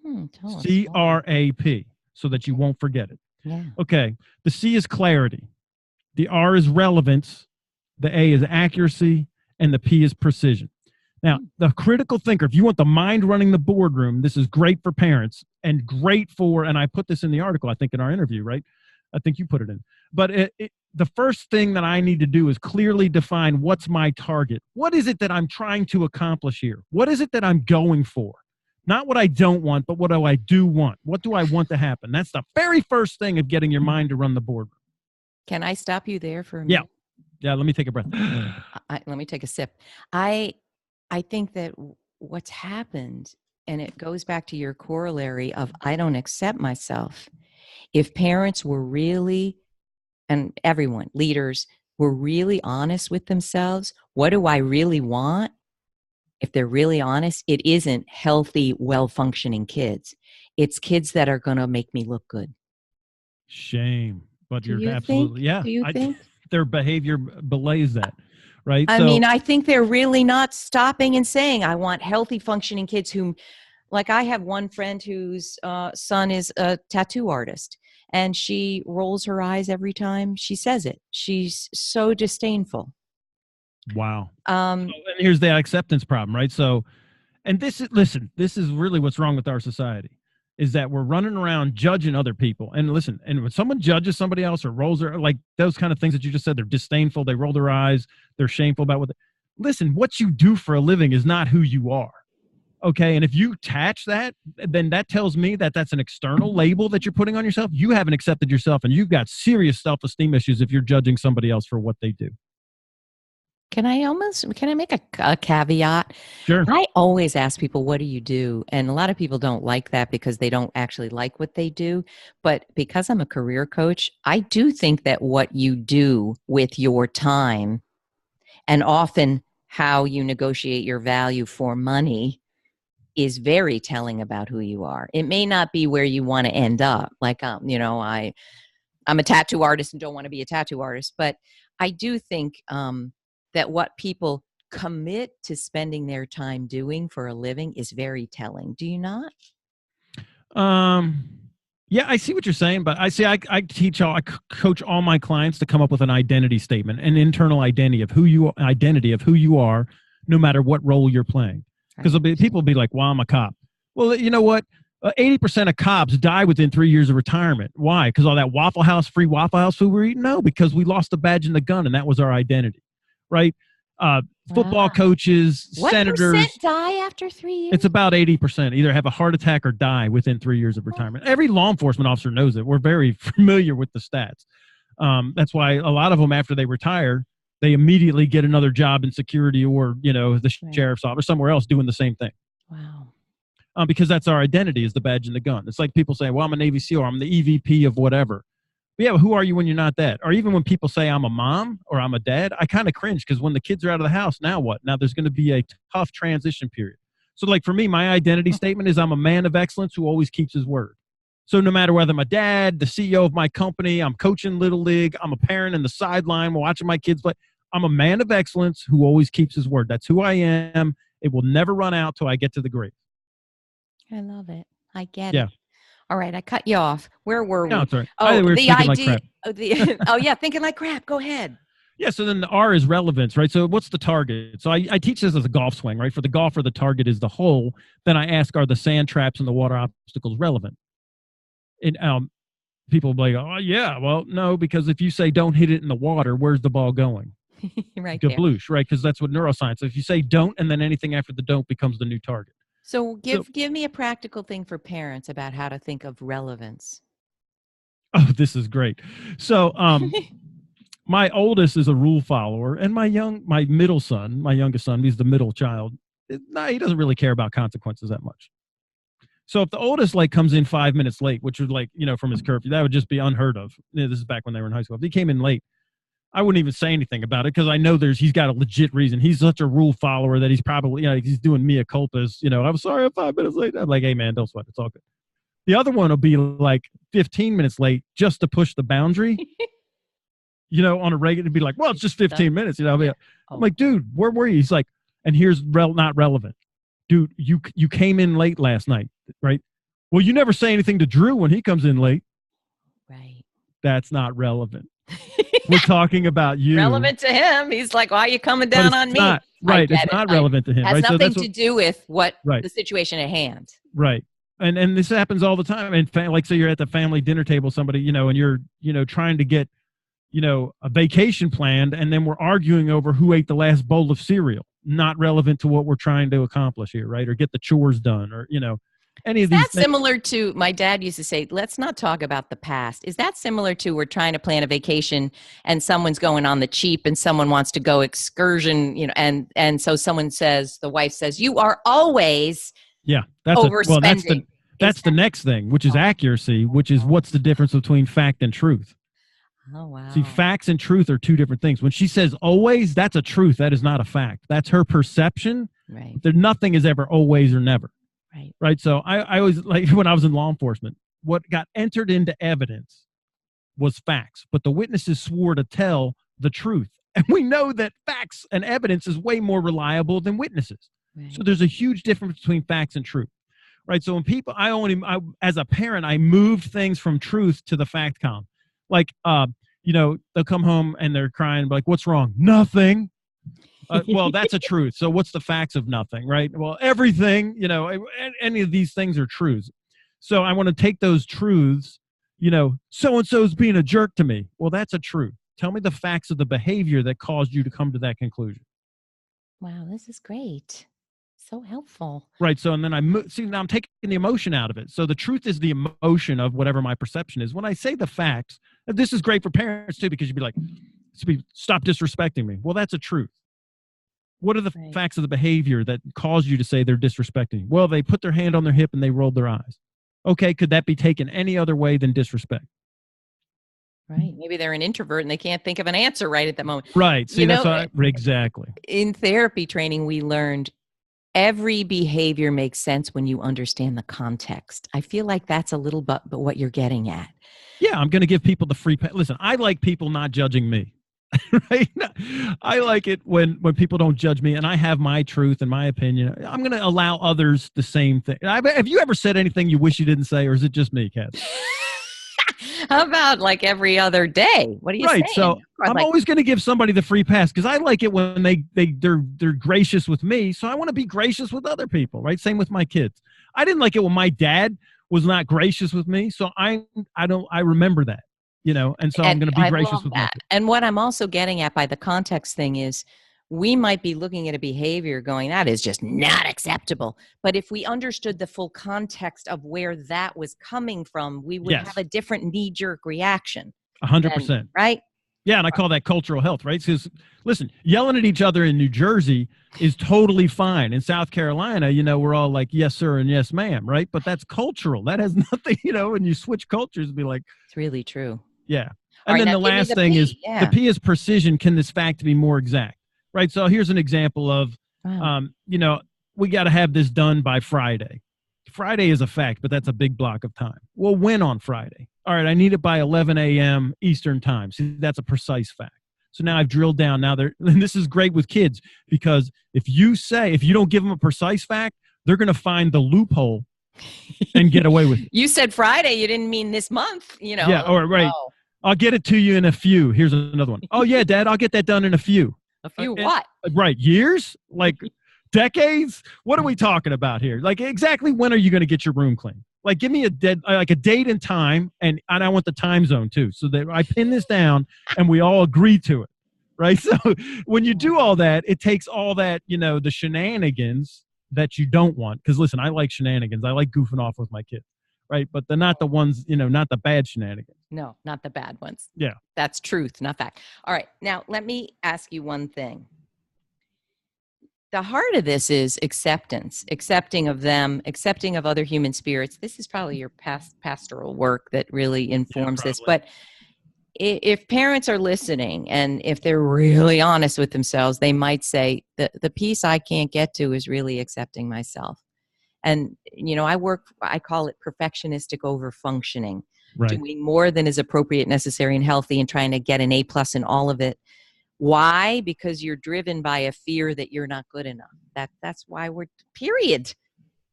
CRAP, so that you won't forget it. Yeah. Okay. The C is clarity. The R is relevance. The A is accuracy. And the P is precision. Now, the critical thinker, if you want the mind running the boardroom, this is great for parents and great for, and I put this in the article, I think in our interview, right? I think you put it in. But the first thing that I need to do is clearly define what's my target. What is it that I'm trying to accomplish here? What is it that I'm going for? Not what I don't want, but what do I do want? What do I want to happen? That's the very first thing of getting your mind to run the boardroom. Can I stop you there for a minute? Yeah, let me take a breath. Let me take a sip. I think that what's happened, and it goes back to your corollary of I don't accept myself. If parents were really, and everyone, leaders, were really honest with themselves, what do I really want? If they're really honest, it isn't healthy, well-functioning kids. It's kids that are going to make me look good. Shame. But Do you're you absolutely, think? Do you think? Their behavior belays that, right? I mean, I think they're really not stopping and saying, I want healthy, functioning kids who, like I have one friend whose son is a tattoo artist, and she rolls her eyes every time she says it. She's so disdainful. Wow. And here's the acceptance problem, right? So, and this is really what's wrong with our society, is that we're running around judging other people. And listen, and when someone judges somebody else or rolls their, like those kind of things that you just said, they're disdainful, they roll their eyes, they're shameful about listen, what you do for a living is not who you are. Okay. And if you attach that, then that tells me that that's an external label that you're putting on yourself. You haven't accepted yourself, and you've got serious self-esteem issues if you're judging somebody else for what they do. Can I make a caveat? Sure. I always ask people, what do you do? And a lot of people don't like that because they don't actually like what they do. But because I'm a career coach, I do think that what you do with your time, and often how you negotiate your value for money, is very telling about who you are. It may not be where you want to end up. Like, I'm a tattoo artist and don't want to be a tattoo artist. But I do think that what people commit to spending their time doing for a living is very telling. Do you not? Yeah, I see what you're saying, but I coach all my clients to come up with an identity statement, an internal identity of who you are, no matter what role you're playing. Because people will be like, well, I'm a cop. Well, you know what? 80% of cops die within 3 years of retirement. Why? Because all that free Waffle House food we're eating? No, because we lost the badge and the gun, and that was our identity. Right? Football coaches, senators. What % die after 3 years? It's about 80%. Either have a heart attack or die within 3 years of retirement. Every law enforcement officer knows it. We're very familiar with the stats. That's why a lot of them, after they retire, they immediately get another job in security or, the sheriff's office or somewhere else doing the same thing. Wow. Because that's our identity, is the badge and the gun. It's like people say, well, I'm a Navy SEAL, or I'm the EVP of whatever. But yeah, who are you when you're not that? Or even when people say I'm a mom or I'm a dad, I kind of cringe, because when the kids are out of the house, now what? Now there's going to be a tough transition period. So like for me, my identity statement is I'm a man of excellence who always keeps his word. So no matter whether I'm a dad, the CEO of my company, I'm coaching Little League, I'm a parent in the sideline watching my kids play, I'm a man of excellence who always keeps his word. That's who I am. It will never run out till I get to the grave. I love it. I get it. All right, I cut you off. Where were we? No, it's all right. Oh, we were the idea. Like Thinking like crap. Go ahead. Yeah, so then the R is relevance, right? So what's the target? So I teach this as a golf swing, right? For the golfer, the target is the hole. Then I ask, are the sand traps and the water obstacles relevant? And people will be like, oh, yeah, well, no, because if you say don't hit it in the water, where's the ball going? Right there. Gabloosh, right? Because that's what neuroscience. So if you say don't, and then anything after the don't becomes the new target. So give me a practical thing for parents about how to think of relevance. Oh, this is great. So my oldest is a rule follower, and my youngest son, he's the middle child. He doesn't really care about consequences that much. So if the oldest comes in 5 minutes late, which would from his curfew, that would just be unheard of. This is back when they were in high school. If he came in late, I wouldn't even say anything about it, because I know he's got a legit reason. He's such a rule follower that he's probably, he's doing mea culpas. I'm sorry, I'm 5 minutes late. I'm like, hey man, don't sweat. It's all good. The other one will be 15 minutes late just to push the boundary, on a regular, to be like, well, it's just 15 minutes. I'm like, dude, where were you? He's like, and here's not relevant. Dude, you came in late last night, right? Well, you never say anything to Drew when he comes in late. Right. That's not relevant. We're talking about you. Relevant to him. He's like, why are you coming down on me? Right. It's not relevant to him. Has right? nothing to do with the situation at hand. Right. And this happens all the time. And so you're at the family dinner table, somebody, and you're, trying to get a vacation planned, and then we're arguing over who ate the last bowl of cereal, not relevant to what we're trying to accomplish here, right? Or get the chores done, or, any Is of these that similar to, my dad used to say, let's not talk about the past. Is that similar to we're trying to plan a vacation and someone's going on the cheap and someone wants to go excursion, and so the wife says, you are always overspending. That's the next thing, which is accuracy, which is what's the difference between fact and truth. Oh, wow. See, facts and truth are two different things. When she says always, that's a truth. That is not a fact. That's her perception. Right. Nothing is ever always or never. Right. Right. So I always, like when I was in law enforcement, what got entered into evidence was facts, but the witnesses swore to tell the truth. And we know that facts and evidence is way more reliable than witnesses. Right. So there's a huge difference between facts and truth. Right. So when people, as a parent, I moved things from truth to the fact column. Like, they'll come home and they're crying, like, what's wrong? Nothing. Well, that's a truth. So what's the facts of nothing, right? Well, everything, any of these things are truths. So I want to take those truths, so-and-so's being a jerk to me. Well, that's a truth. Tell me the facts of the behavior that caused you to come to that conclusion. Wow, this is great. So helpful. Right. So, and then now I'm taking the emotion out of it. So the truth is the emotion of whatever my perception is. When I say the facts, this is great for parents too, because you'd be like, stop disrespecting me. Well, that's a truth. What are the facts of the behavior that caused you to say they're disrespecting? Well, they put their hand on their hip and they rolled their eyes. Okay. Could that be taken any other way than disrespect? Right. Maybe they're an introvert and they can't think of an answer right at that moment. Right. See, exactly. In therapy training, we learned every behavior makes sense when you understand the context. I feel like that's a little but what you're getting at. Yeah, I'm going to give people the free pass. Listen, I like people not judging me. Right? I like it when people don't judge me and I have my truth and my opinion. I'm going to allow others the same thing. Have you ever said anything you wish you didn't say, or is it just me, Kat? How about like every other day? What are you saying? Right. So I'm always going to give somebody the free pass because I like it when they're gracious with me. So I want to be gracious with other people. Right. Same with my kids. I didn't like it when my dad was not gracious with me. So I remember that, and so I'm going to be gracious with my kids. And what I'm also getting at by the context thing is we might be looking at a behavior going, that is just not acceptable. But if we understood the full context of where that was coming from, we would have a different knee-jerk reaction. 100%. Right? Yeah, and I call that cultural health, right? Because, listen, yelling at each other in New Jersey is totally fine. In South Carolina, we're all like, yes, sir, and yes, ma'am, right? But that's cultural. That has nothing, when you switch cultures, be like. It's really true. Yeah. And then the last thing is, the P is precision. Can this fact be more exact? Right. So here's an example of, we got to have this done by Friday. Friday is a fact, but that's a big block of time. Well, when on Friday? All right. I need it by 11 a.m. Eastern time. See, that's a precise fact. So now I've drilled down. And this is great with kids because if you don't give them a precise fact, they're going to find the loophole and get away with it. You said Friday. You didn't mean this month, Yeah. All right. Oh. I'll get it to you in a few. Here's another one. Oh, yeah, Dad, I'll get that done in a few. A few what? Right. Years? Like decades? What are we talking about here? Like exactly when are you going to get your room clean? Like give me a date and time, and I want the time zone too, so that I pin this down and we all agree to it. Right. So when you do all that, it takes all that, the shenanigans that you don't want. Because listen, I like shenanigans. I like goofing off with my kids. Right. But they're not the ones, not the bad shenanigans. No, not the bad ones. Yeah. That's truth, not fact. All right. Now, let me ask you one thing. The heart of this is acceptance, accepting of them, accepting of other human spirits. This is probably your pastoral work that really informs this. But if parents are listening and if they're really honest with themselves, they might say the piece I can't get to is really accepting myself. And, I call it perfectionistic over-functioning, doing more than is appropriate, necessary, and healthy and trying to get an A+ in all of it. Why? Because you're driven by a fear that you're not good enough. That's why period.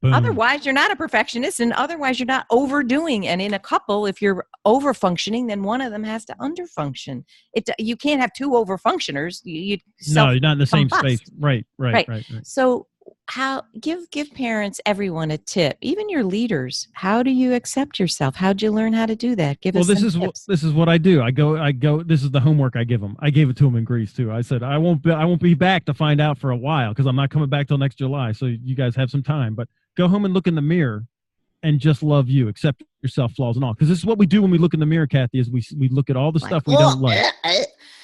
Boom. Otherwise, you're not a perfectionist, and otherwise you're not overdoing. And in a couple, if you're over-functioning, then one of them has to under-function. You can't have two over-functioners. No, you're not in the same space. Right. So how give parents, everyone, a tip, even your leaders. How do you accept yourself? How'd you learn how to do that? Give us some tips. This is what I do. I go, this is the homework I give them. I gave it to them in Greece too. I said, I won't be back to find out for a while, because I'm not coming back till next July. So you guys have some time, but go home and look in the mirror and just love you, accept yourself, flaws and all. Because this is what we do when we look in the mirror, Kathy, is we look at all the stuff we don't like.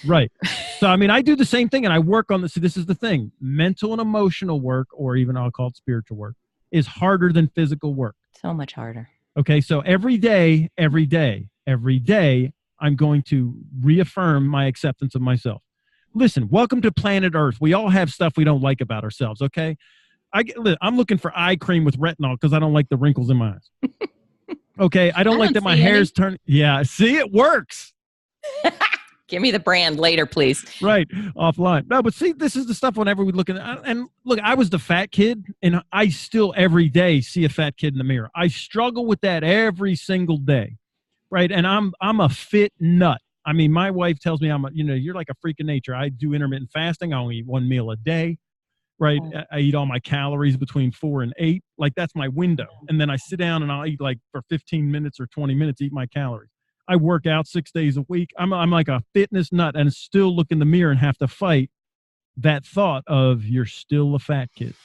Right. So, I mean, I do the same thing, and I work on this. This is the thing. Mental and emotional work, or even I'll call it spiritual work, is harder than physical work. So much harder. Okay. So every day, I'm going to reaffirm my acceptance of myself. Listen, welcome to planet Earth. We all have stuff we don't like about ourselves. Okay. I'm looking for eye cream with retinol because I don't like the wrinkles in my eyes. Okay. I don't like that my hair's turning. Yeah. See, it works. Give me the brand later, please. Right. Offline. No, but see, this is the stuff whenever we look at it. And look, I was the fat kid, and I still every day see a fat kid in the mirror. I struggle with that every single day. Right. And I'm a fit nut. I mean, my wife tells me you're like a freak of nature. I do intermittent fasting. I only eat one meal a day. Right. Oh. I eat all my calories between 4 and 8. Like, that's my window. And then I sit down and I'll eat like for 15 minutes or 20 minutes, eat my calories. I work out 6 days a week. I'm like a fitness nut, and still look in the mirror and have to fight that thought of you're still a fat kid.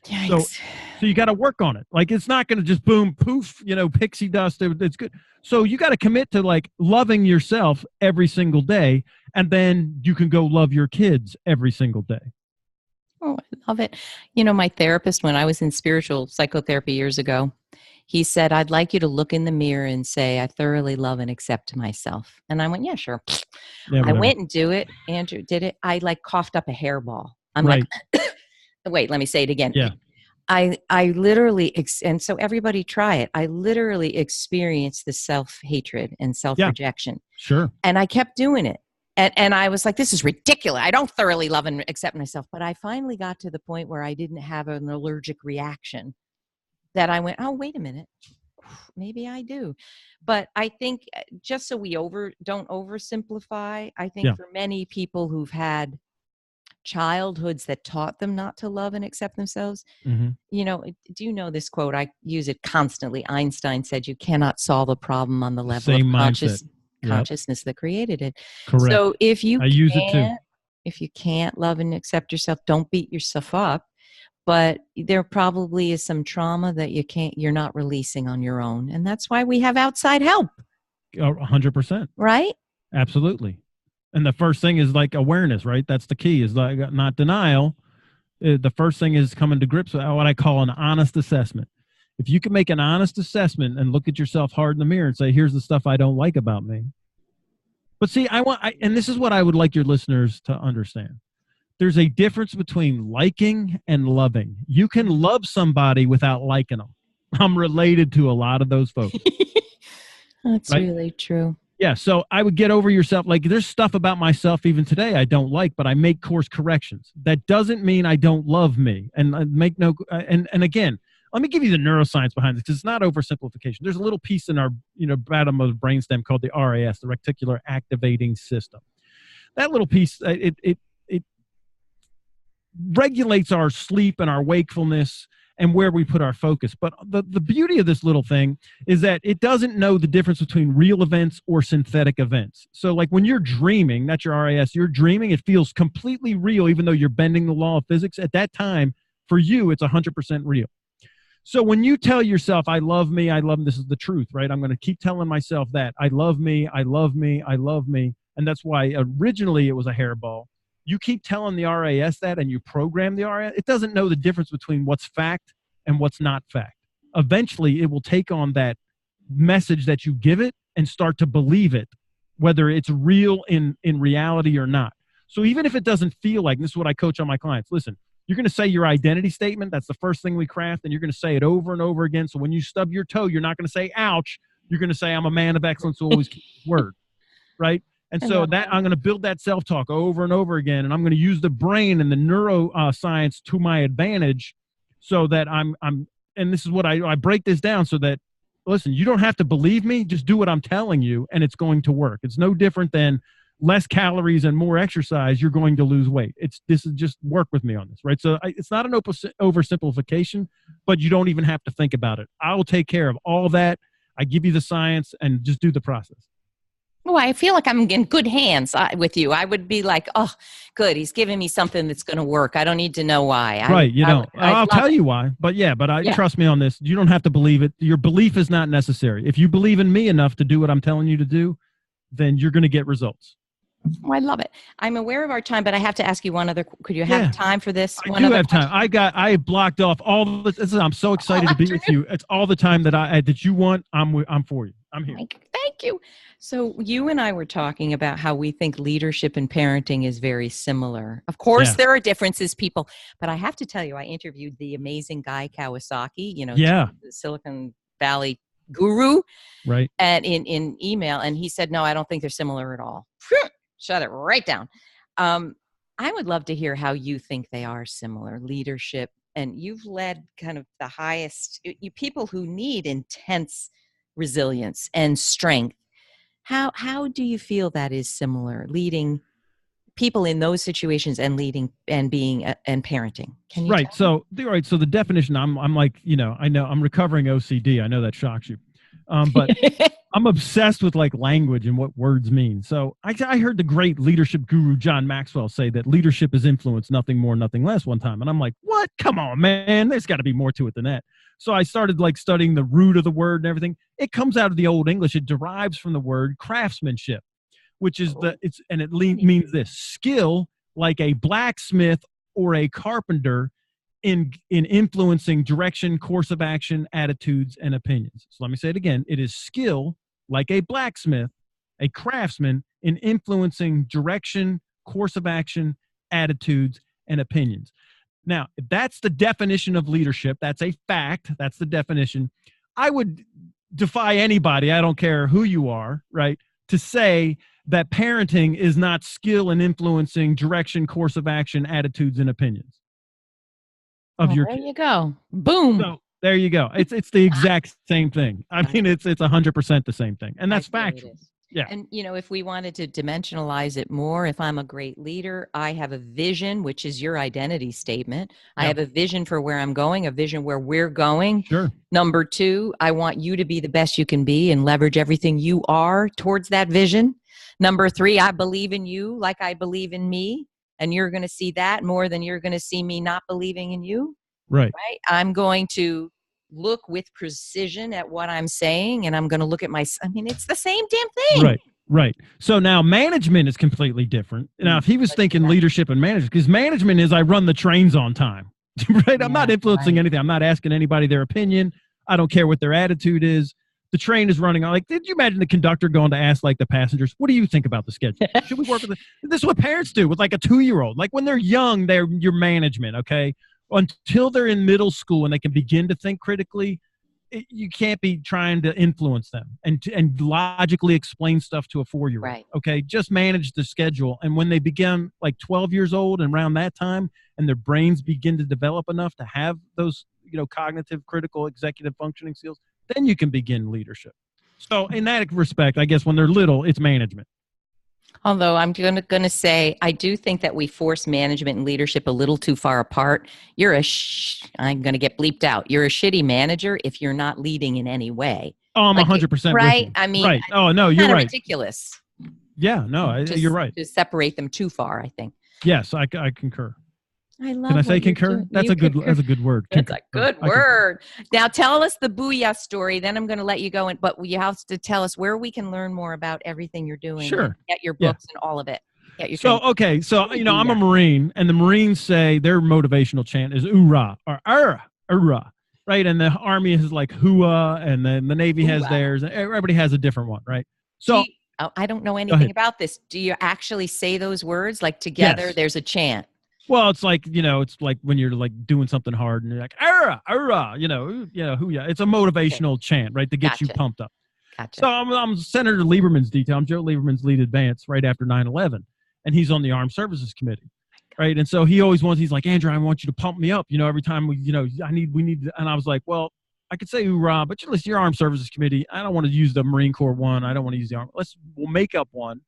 Yikes. So you got to work on it. Like, it's not going to just boom, poof, pixie dust. It's good. So you got to commit to like loving yourself every single day, and then you can go love your kids every single day. Oh, I love it. My therapist, when I was in spiritual psychotherapy years ago, he said, I'd like you to look in the mirror and say, I thoroughly love and accept myself. And I went, yeah, sure. Yeah, I went and do it. Andrew did it. I like coughed up a hairball. I'm right. Like, wait, let me say it again. Yeah. I literally, and so everybody try it. I literally experienced the self-hatred and self-rejection. Yeah, sure. And I kept doing it. And I was like, this is ridiculous. I don't thoroughly love and accept myself. But I finally got to the point where I didn't have an allergic reaction, that I went, oh, wait a minute, maybe I do. But I think just so we don't oversimplify, I think for many people who've had childhoods that taught them not to love and accept themselves, do you know this quote? I use it constantly. Einstein said, you cannot solve a problem on the level of consciousness that created it. Correct. So if you can't love and accept yourself, don't beat yourself up. But there probably is some trauma that you're not releasing on your own. And that's why we have outside help. 100%. Right? Absolutely. And the first thing is like awareness, right? That's the key, is like not denial. The first thing is coming to grips with what I call an honest assessment. If you can make an honest assessment and look at yourself hard in the mirror and say, here's the stuff I don't like about me. But see, and this is what I would like your listeners to understand. There's a difference between liking and loving. You can love somebody without liking them. I'm related to a lot of those folks. That's right? Really true. Yeah. So I would get over yourself. Like, there's stuff about myself even today I don't like, but I make course corrections. That doesn't mean I don't love me. And I make no, and again, let me give you the neuroscience behind this, because it's not oversimplification. There's a little piece in our, bottom of the brainstem called the RAS, the reticular activating system. That little piece, it regulates our sleep and our wakefulness and where we put our focus. But the beauty of this little thing is that it doesn't know the difference between real events or synthetic events. So like when you're dreaming, that's your RAS, you're dreaming, it feels completely real, even though you're bending the law of physics. At that time, for you, it's 100% real. So when you tell yourself, I love me, this is the truth, right? I'm going to keep telling myself that I love me, I love me, I love me. And that's why originally it was a hairball. You keep telling the RAS that, and you program the RAS, it doesn't know the difference between what's fact and what's not fact. Eventually, it will take on that message that you give it and start to believe it, whether it's real in reality or not. So even if it doesn't feel like, this is what I coach on my clients, listen, you're going to say your identity statement. That's the first thing we craft, and you're going to say it over and over again. So when you stub your toe, you're not going to say, ouch. You're going to say, I'm a man of excellence who always keeps his word, right? And so that I'm going to build that self-talk over and over again, and I'm going to use the brain and the neuroscience to my advantage, so that and this is what I break this down so that, listen, you don't have to believe me, just do what I'm telling you, and it's going to work. It's no different than less calories and more exercise, you're going to lose weight. This is just work with me on this, right? So it's not an oversimplification, but you don't even have to think about it. I will take care of all that. I give you the science and just do the process. Oh, I feel like I'm in good hands with you. I would be like, oh, good. He's giving me something that's going to work. I don't need to know why. Right. I'll tell you why. But trust me on this. You don't have to believe it. Your belief is not necessary. If you believe in me enough to do what I'm telling you to do, then you're going to get results. Oh, I love it. I'm aware of our time, but I have to ask you one other. Could you have time for this? I do have time. I blocked off all this. I'm so excited to be with you. It's all the time that you want. I'm for you. I'm here. Thank you. So you and I were talking about how we think leadership and parenting is very similar. Of course, there are differences, people. But I have to tell you, I interviewed the amazing Guy Kawasaki, the Silicon Valley guru, right? And in email, and he said, no, I don't think they're similar at all. Shut it right down. I would love to hear how you think they are similar. Leadership, and you've led kind of the highest people who need intense resilience and strength. How do you feel that is similar, leading people in those situations and leading and being and parenting? Can you So the definition, I'm like, I know I'm recovering OCD. I know that shocks you. But I'm obsessed with like language and what words mean. So I heard the great leadership guru John Maxwell say that leadership is influence, nothing more, nothing less, one time. And I'm like, what? Come on, man. There's got to be more to it than that. So I started like studying the root of the word and everything. It comes out of the Old English. It derives from the word craftsmanship, which is means this: skill like a blacksmith or a carpenter in influencing direction, course of action, attitudes, and opinions. So let me say it again. It is skill like a blacksmith, a craftsman in influencing direction, course of action, attitudes, and opinions. Now, if that's the definition of leadership, that's a fact, that's the definition. I would defy anybody, I don't care who you are, right, to say that parenting is not skill in influencing direction, course of action, attitudes, and opinions of your there kids. You go. Boom. So there you go. It's the exact same thing. I mean, it's 100% the same thing. And that's factual. Yeah. And, if we wanted to dimensionalize it more, if I'm a great leader, I have a vision, which is your identity statement. I have a vision for where I'm going, a vision where we're going. Sure. Number 2, I want you to be the best you can be and leverage everything you are towards that vision. Number 3, I believe in you like I believe in me. And you're going to see that more than you're going to see me not believing in you. Right. I'm going to look with precision at what I'm saying, and I'm going to look at it's the same damn thing. Right. So now management is completely different. Now, if he was thinking leadership and management, because management is I run the trains on time, right? I'm not influencing anything. I'm not asking anybody their opinion. I don't care what their attitude is. The train is running on. Like, did you imagine the conductor going to ask like the passengers, what do you think about the schedule? Should we work with it? This is what parents do with like a 2-year-old. Like when they're young, they're your management, okay? Until they're in middle school and they can begin to think critically, you can't be trying to influence them and logically explain stuff to a 4-year-old. Right. Okay, just manage the schedule. And when they become like 12 years old and around that time, and their brains begin to develop enough to have those, cognitive, critical, executive functioning skills, then you can begin leadership. So in that respect, I guess when they're little, it's management. Although I'm going to say, I do think that we force management and leadership a little too far apart. I'm going to get bleeped out. You're a shitty manager if you're not leading in any way. Oh, I'm 100% right. With you. I mean, right. Oh no, you're right. Ridiculous. Yeah, no, you're right. To separate them too far, I think. Yes, I concur. I love. Can I say concur? That's a good word. That's a good word. Now tell us the Booyah story. Then I'm going to let you go. But you have to tell us where we can learn more about everything you're doing. Sure. Get your books and all of it. So I'm a Marine, and the Marines say their motivational chant is "Oorah" or "Oorah," right? And the Army is like "Hooah," and then the Navy has theirs. Everybody has a different one, right? So I don't know anything about this. Do you actually say those words like together? Yes. There's a chant. Well, it's like, it's like when you're like doing something hard and you're like, "Arrah, arrah," hooyah. It's a motivational chant, right? To get you pumped up. Gotcha. So I'm Senator Lieberman's detail. I'm Joe Lieberman's lead advance right after 9/11. And he's on the Armed Services Committee. Right. And so he's like, "Andrew, I want you to pump me up. Every time we need, and I was like, well, I could say hoorah, but listen, your Armed Services Committee, I don't want to use the Marine Corps one. I don't want to use we'll make up one.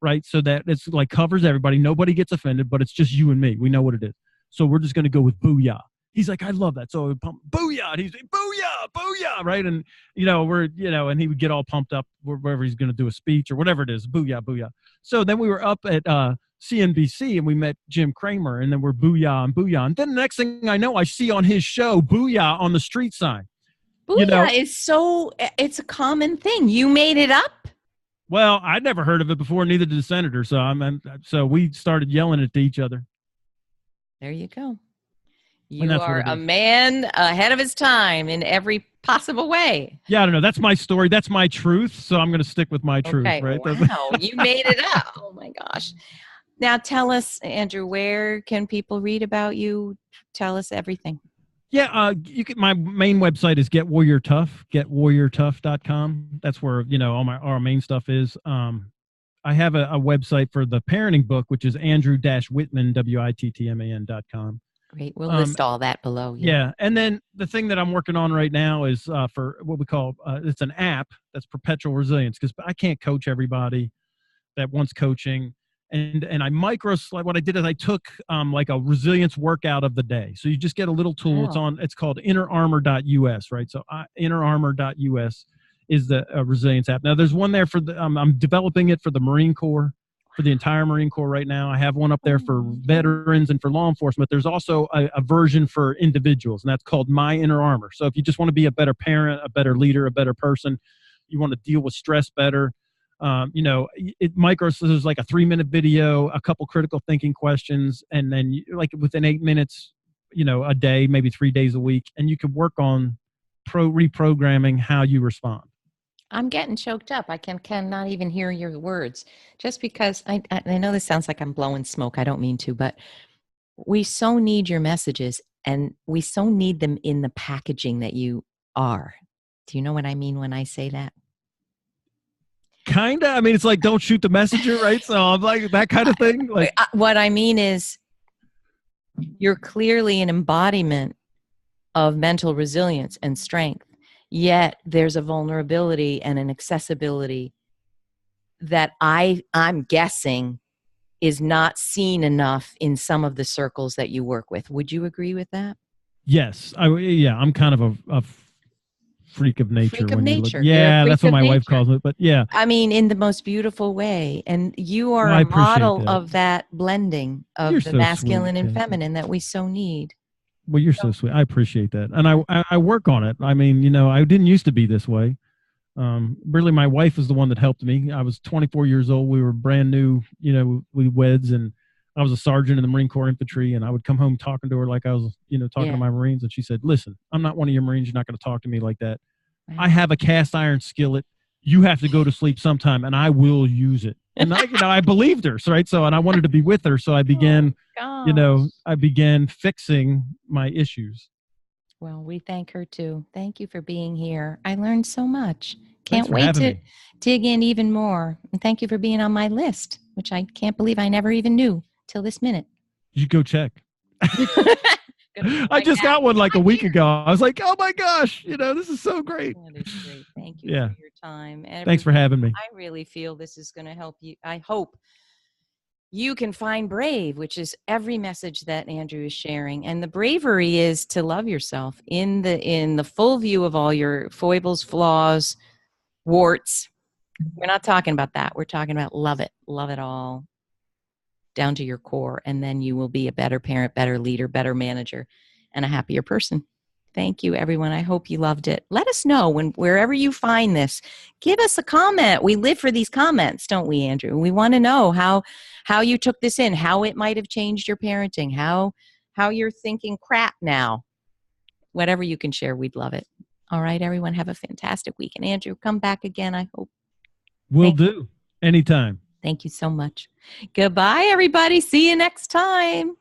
right? So that it's like covers everybody. Nobody gets offended, but it's just you and me. We know what it is. So we're just going to go with booyah. He's like, I love that. So we pump, booyah. And he's like, booyah, booyah, right? And, and he would get all pumped up wherever he's going to do a speech or whatever it is. Booyah, booyah. So then we were up at CNBC and we met Jim Cramer, and then we're booyah and booyah. And then the next thing I know, I see on his show, booyah on the street sign. Booyah it's a common thing. You made it up? Well, I'd never heard of it before, neither did the senator. So we started yelling it to each other. There you go. You are a man ahead of his time in every possible way. Yeah, I don't know. That's my story. That's my truth. So I'm going to stick with my truth, right? Wow, you made it up. Oh, my gosh. Now tell us, Andrew, where can people read about you? Tell us everything. Yeah, my main website is getwarriortough.com. That's where, all our main stuff is. I have a website for the parenting book, which is Andrew-Wittman, WITTMAN.com. Great. We'll list all that below. Yeah. And then the thing that I'm working on right now is for what we call, it's an app that's perpetual resilience, because I can't coach everybody that wants coaching. And what I did is I took like a resilience workout of the day. So you just get a little tool. Oh. It's called innerarmor.us, right? So innerarmor.us is the resilience app. Now there's one there for I'm developing it for the Marine Corps, for the entire Marine Corps right now. I have one up there for veterans and for law enforcement. There's also a version for individuals, and that's called My Inner Armor. So if you just want to be a better parent, a better leader, a better person, you want to deal with stress better, there's like a 3-minute video, a couple critical thinking questions, and then like within 8 minutes, a day, maybe 3 days a week, and you can work on reprogramming how you respond. I'm getting choked up. I cannot even hear your words, just because I know this sounds like I'm blowing smoke. I don't mean to, but we so need your messages, and we so need them in the packaging that you are. Do you know what I mean when I say that? Kinda. I mean, it's like, don't shoot the messenger, right? So I'm like that kind of thing. Like, what I mean is, you're clearly an embodiment of mental resilience and strength. Yet there's a vulnerability and an accessibility that I'm guessing is not seen enough in some of the circles that you work with. Would you agree with that? Yes. I'm kind of a freak of nature. Freak of nature. Yeah, that's what my wife calls it. But yeah. I mean, in the most beautiful way. And you are a model of that blending of the masculine and feminine that we so need. Well, you're so sweet. I appreciate that. And I work on it. I mean, I didn't used to be this way. Really, my wife was the one that helped me. I was 24 years old. We were brand new, we weds, and I was a sergeant in the Marine Corps infantry, and I would come home talking to her like I was, talking to my Marines. And she said, listen, I'm not one of your Marines. You're not going to talk to me like that. Right. I have a cast iron skillet. You have to go to sleep sometime, and I will use it. And I believed her, right? So, and I wanted to be with her. So I began, I began fixing my issues. Well, we thank her too. Thank you for being here. I learned so much. Can't wait to dig in even more. And thank you for being on my list, which I can't believe I never even knew till this minute. You go check. I just got one like a week ago. I was like, oh my gosh, this is so great. That is great. Thank you for your time. Thanks for having me. I really feel this is going to help you. I hope you can find brave, which is every message that Andrew is sharing. And the bravery is to love yourself in the full view of all your foibles, flaws, warts. We're not talking about that. We're talking about love it all down to your core. And then you will be a better parent, better leader, better manager, and a happier person. Thank you, everyone. I hope you loved it. Let us know wherever you find this. Give us a comment. We live for these comments, don't we, Andrew? We want to know how you took this in, how it might have changed your parenting, how you're thinking crap now. Whatever you can share, we'd love it. All right, everyone, have a fantastic week. And Andrew, come back again, I hope. Will do. Anytime. Thank you so much. Goodbye, everybody. See you next time.